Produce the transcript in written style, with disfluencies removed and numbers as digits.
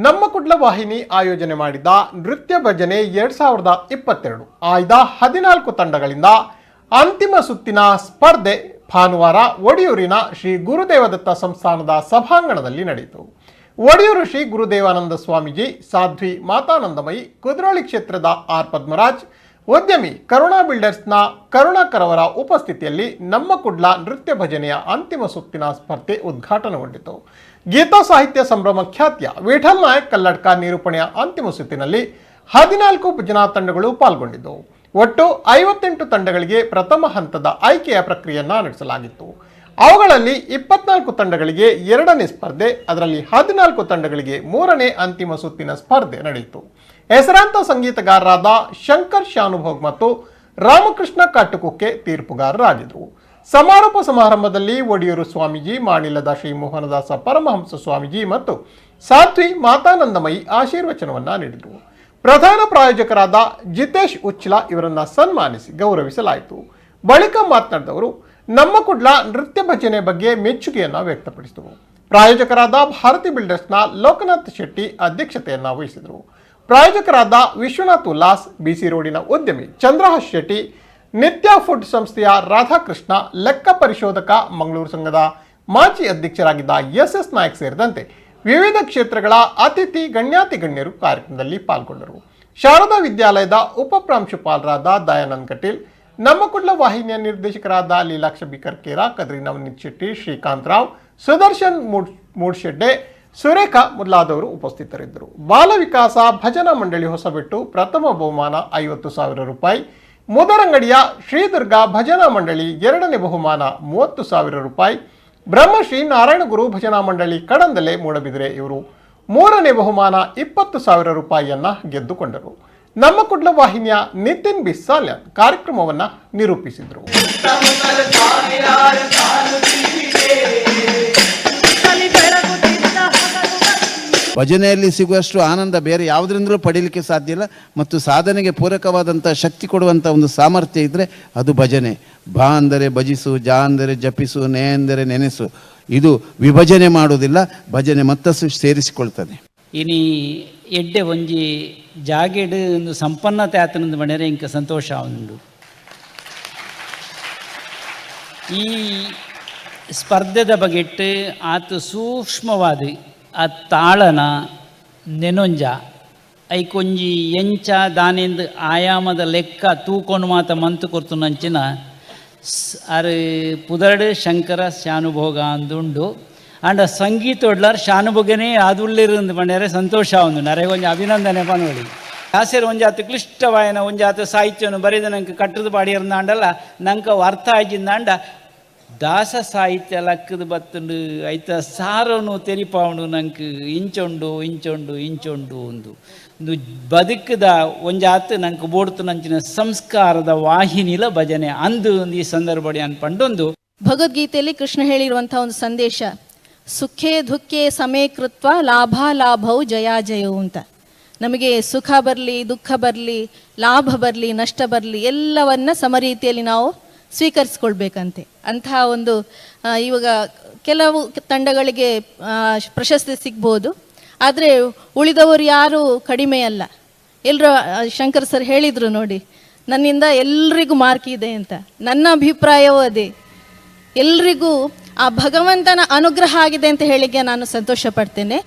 ನಮ್ಮ ಕುಡ್ಲ ವಾಹಿನಿ ಆಯೋಜನೆ ಮಾಡಿದ ನೃತ್ಯ ಭಜನೆ 2022 ಆಯ್ದ 14 ತಂಡಗಳಿಂದ ಅಂತಿಮ ಸುತ್ತಿನ ಸ್ಪರ್ಧೆ ಭಾನುವಾರ ಒಡಿಯೂರಿನ ಶ್ರೀ ಗುರುದೇವದತ್ತ ಸಂಸ್ಥಾನದ ಸಭಾಂಗಣದಲ್ಲಿ ನಡೆಯಿತು. ಒಡಿಯೂರು ಶ್ರೀ ಗುರುದೇವಾನಂದ ಸ್ವಾಮೀಜಿ, ಸಾಧ್ವಿ ಮಾತಾನಂದಮಯಿ, ಕುದ್ರೋಳಿ ಕ್ಷೇತ್ರದ ಆರ್ ಪದ್ಮರಾಜ್, ಉದ್ಯಮಿ ಕರುಣಾ ಬಿಲ್ಡರ್ಸ್ನ ಕರುಣಾಕರ್ ಅವರ ಉಪಸ್ಥಿತಿಯಲ್ಲಿ ನಮ್ಮ ಕುಡ್ಲ ನೃತ್ಯ ಭಜನೆಯ ಅಂತಿಮ ಸುತ್ತಿನ ಸ್ಪರ್ಧೆ ಉದ್ಘಾಟನೆಗೊಂಡಿತು. ಗೀತಾ ಸಾಹಿತ್ಯ ಸಂಭ್ರಮ ಖ್ಯಾತಿಯ ವಿಠಲ್ ನಾಯಕ್ ಕಲ್ಲಡ್ಕ ನಿರೂಪಣೆಯ ಅಂತಿಮ ಸುತ್ತಿನಲ್ಲಿ 14 ಭಜನಾ ತಂಡಗಳು ಪಾಲ್ಗೊಂಡಿದ್ದವು. ಒಟ್ಟು 58 ತಂಡಗಳಿಗೆ ಪ್ರಥಮ ಹಂತದ ಆಯ್ಕೆಯ ಪ್ರಕ್ರಿಯೆಯನ್ನು ನಡೆಸಲಾಗಿತ್ತು. ಅವುಗಳಲ್ಲಿ 24 ತಂಡಗಳಿಗೆ ಎರಡನೇ ಸ್ಪರ್ಧೆ, ಅದರಲ್ಲಿ 14 ತಂಡಗಳಿಗೆ ಮೂರನೇ ಅಂತಿಮ ಸುತ್ತಿನ ಸ್ಪರ್ಧೆ ನಡೆಯಿತು. ಹೆಸರಾಂತ ಸಂಗೀತಗಾರರಾದ ಶಂಕರ್ ಶಾನುಭೋಗ್ ಮತ್ತು ರಾಮಕೃಷ್ಣ ಕಾಟುಕುಕ್ಕೆ ತೀರ್ಪುಗಾರರಾಗಿದ್ದರು. ಸಮಾರೋಪ ಸಮಾರಂಭದಲ್ಲಿ ಒಡಿಯೂರು ಸ್ವಾಮೀಜಿ, ಮಾಣಿಲದ ಶ್ರೀ ಮೋಹನದಾಸ ಪರಮಹಂಸ ಸ್ವಾಮೀಜಿ ಮತ್ತು ಸಾಧ್ವಿ ಮಾತಾನಂದಮಯಿ ಆಶೀರ್ವಚನವನ್ನ ನೀಡಿದರು. ಪ್ರಧಾನ ಪ್ರಾಯೋಜಕರಾದ ಜಿತೇಶ್ ಉಚ್ಲ ಇವರನ್ನ ಸನ್ಮಾನಿಸಿ ಗೌರವಿಸಲಾಯಿತು. ಬಳಿಕ ಮಾತನಾಡಿದವರು ನಮ್ಮ ಕುಡ್ಲ ನೃತ್ಯ ಭಜನೆ ಬಗ್ಗೆ ಮೆಚ್ಚುಗೆಯನ್ನ ವ್ಯಕ್ತಪಡಿಸಿದರು. ಪ್ರಾಯೋಜಕರಾದ ಭಾರತಿ ಬಿಲ್ಡರ್ಸ್ನ ಲೋಕನಾಥ್ ಶೆಟ್ಟಿ ಅಧ್ಯಕ್ಷತೆಯನ್ನ ವಹಿಸಿದರು. ಪ್ರಾಯೋಜಕರಾದ ವಿಶ್ವನಾಥ್ ಉಲ್ಲಾಸ್, ಬಿಸಿ ರೋಡಿನ ಉದ್ಯಮಿ ಚಂದ್ರಹಾಸ್ ಶೆಟ್ಟಿ, ನಿತ್ಯ ಫುಡ್ ಸಂಸ್ಥೆಯ ರಾಧಾಕೃಷ್ಣ, ಲೆಕ್ಕ ಪರಿಶೋಧಕ ಮಂಗಳೂರು ಸಂಘದ ಮಾಜಿ ಅಧ್ಯಕ್ಷರಾಗಿದ್ದ ಎಸ್ ನಾಯಕ್ ಸೇರಿದಂತೆ ವಿವಿಧ ಕ್ಷೇತ್ರಗಳ ಅತಿಥಿ ಗಣ್ಯಾತಿ ಗಣ್ಯರು ಕಾರ್ಯಕ್ರಮದಲ್ಲಿ ಪಾಲ್ಗೊಂಡರು. ಶಾರದಾ ವಿದ್ಯಾಲಯದ ಉಪ ಪ್ರಾಂಶುಪಾಲರಾದ ದಯಾನಂದ್ ಕಟೀಲ್, ನಮ್ಮ ಕುಡ್ಲ ವಾಹಿನಿಯ ನಿರ್ದೇಶಕರಾದ ಲೀಲಾಕ್ಷ ಬಿಕರ್ಕೇರ, ಕದ್ರಿ ನವನೀತ್ ಶೆಟ್ಟಿ, ಶ್ರೀಕಾಂತ್ ರಾವ್, ಸುದರ್ಶನ್ ಮೂಡ್ಶೆಡ್ಡೆ, ಸುರೇಖಾ ಮೊದಲಾದವರು ಉಪಸ್ಥಿತರಿದ್ದರು. ಬಾಲ ವಿಕಾಸ ಭಜನಾ ಮಂಡಳಿ ಹೊಸಬೆಟ್ಟು ಪ್ರಥಮ ಬಹುಮಾನ 50,000 ರೂಪಾಯಿ, ಮುದರಂಗಡಿಯ ಶ್ರೀದುರ್ಗಾ ಭಜನಾ ಮಂಡಳಿ ಎರಡನೇ ಬಹುಮಾನ 30,000 ರೂಪಾಯಿ, ಬ್ರಹ್ಮಶ್ರೀ ನಾರಾಯಣಗುರು ಭಜನಾ ಮಂಡಳಿ ಕಡಂದಲೆ ಮೂಡಬಿದಿರೆ ಇವರು ಮೂರನೇ ಬಹುಮಾನ 20,000 ರೂಪಾಯಿಯನ್ನ ಗೆದ್ದುಕೊಂಡರು. ನಮ್ಮ ಕುಡ್ಲ ವಾಹಿನಿಯ ನಿತಿನ್ ಬಿಸಾಲ್ಯನ್ ಕಾರ್ಯಕ್ರಮವನ್ನ ನಿರೂಪಿಸಿದರು. ಭಜನೆಯಲ್ಲಿ ಸಿಗುವಷ್ಟು ಆನಂದ ಬೇರೆ ಯಾವುದರಿಂದಲೂ ಪಡೀಲಿಕ್ಕೆ ಸಾಧ್ಯ ಇಲ್ಲ. ಮತ್ತು ಸಾಧನೆಗೆ ಪೂರಕವಾದಂಥ ಶಕ್ತಿ ಕೊಡುವಂಥ ಒಂದು ಸಾಮರ್ಥ್ಯ ಇದ್ದರೆ ಅದು ಭಜನೆ. ಬಾ ಅಂದರೆ ಭಜಿಸು, ಜಾ ಅಂದರೆ ಜಪಿಸು, ನೇ ಅಂದರೆ ನೆನೆಸು. ಇದು ವಿಭಜನೆ ಮಾಡುವುದಿಲ್ಲ, ಭಜನೆ ಮತ್ತಷ್ಟು ಸೇರಿಸಿಕೊಳ್ತದೆ. ಇನಿ ಎಡ್ಡೆ ಒಂಜಿ ಜಾಗೆಡ್ ಒಂದು ಸಂಪನ್ನತೆ ಆತನೊಂದು ಬಣ್ಣ ಇಂಕ ಸಂತೋಷ ಉಂಡು. ಈ ಸ್ಪರ್ಧೆದ ಬಗೆಟ್ಟು ಆತ ಸೂಕ್ಷ್ಮವಾದ ಆ ತಾಳನ ನೆನೊಂಜ ಐಕೊಂಜಿ ಎಂಚ ದಾನಿಂದ ಆಯಾಮದ ಲೆಕ್ಕ ತೂಕೊಂಡು ಮಾತ ಮಂತು ಕೊರ್ತು ನಂಚಿನ ಅರು ಪುದರ್ಡ್ ಶಂಕರ ಶಾನುಭೋಗ ಅಂದುಂಡು ಅಂಡ ಸಂಗೀತ ಒಡ್ಲಾರ್ ಶಾನುಭೋಗನೇ ಆದುಳ್ಳಿರಂದು ಬಂದರೆ ಸಂತೋಷ ಒಂದು ನರೆಗೆ ಒಂಜಿ ಅಭಿನಂದನೆ ಪನೋಡಿ. ಆಸೆರ್ ಒಂಜಾತು ಕ್ಲಿಷ್ಟವಾಯನ ಒಂಜಾತು ಸಾಹಿತ್ಯವನ್ನು ಬರೆದ ನಂಗೆ ಕಟ್ಟದ ಪಾಡಿಯರ್ನಾಂಡಲ್ಲ ನಂಗೆ ಅರ್ಥ ಆಯ್ಜಿಂದಾಂಡ ದಾಸ ಸಾಹಿತ್ಯ ಲಕ್ಕದ ಬತ್ತುಂಡು ಐತ ಸಾರನು ತೆರಿಪಾವಣು ನಂಗೆ ಇಂಚೊಂಡು ಇಂಚೊಂಡು ಇಂಚೊಂಡು ಒಂದು ಬದುಕದ ಒಂಜಾತು ನಂಗೆ ಬೋಡ್ತು ನಂಚಿನ ಸಂಸ್ಕಾರದ ವಾಹಿನಿಲ ಭಜನೆ ಅಂದು ಈ ಸಂದರ್ಭಡಿ ಅನ್ಪಂಡೊಂದು. ಭಗವದ್ಗೀತೆಯಲ್ಲಿ ಕೃಷ್ಣ ಹೇಳಿರುವಂಥ ಒಂದು ಸಂದೇಶ, ಸುಖೇ ದುಃಖೇ ಸಮೇ ಕೃತ್ವ ಲಾಭೌ ಜಯಾಜಯವು ಅಂತ. ನಮಗೆ ಸುಖ ಬರಲಿ, ದುಃಖ ಬರಲಿ, ಲಾಭ ಬರಲಿ, ನಷ್ಟ ಬರಲಿ, ಎಲ್ಲವನ್ನ ಸಮರೀತಿಯಲ್ಲಿ ನಾವು ಸ್ವೀಕರಿಸ್ಕೊಳ್ಬೇಕಂತೆ. ಅಂತಹ ಒಂದು ಇವಾಗ ಕೆಲವು ತಂಡಗಳಿಗೆ ಪ್ರಶಸ್ತಿ ಸಿಗ್ಬೋದು, ಆದರೆ ಉಳಿದವರು ಯಾರೂ ಕಡಿಮೆ ಅಲ್ಲ. ಎಲ್ಲರೂ ಶಂಕರ್ ಸರ್ ಹೇಳಿದರು ನೋಡಿ, ನನ್ನಿಂದ ಎಲ್ರಿಗೂ ಮಾರ್ಕ್ ಇದೆ ಅಂತ. ನನ್ನ ಅಭಿಪ್ರಾಯವೂ ಅದೇ. ಎಲ್ರಿಗೂ ಆ ಭಗವಂತನ ಅನುಗ್ರಹ ಆಗಿದೆ ಅಂತ ಹೇಳಿಕ್ಕೆ ನಾನು ಸಂತೋಷ ಪಡ್ತೇನೆ.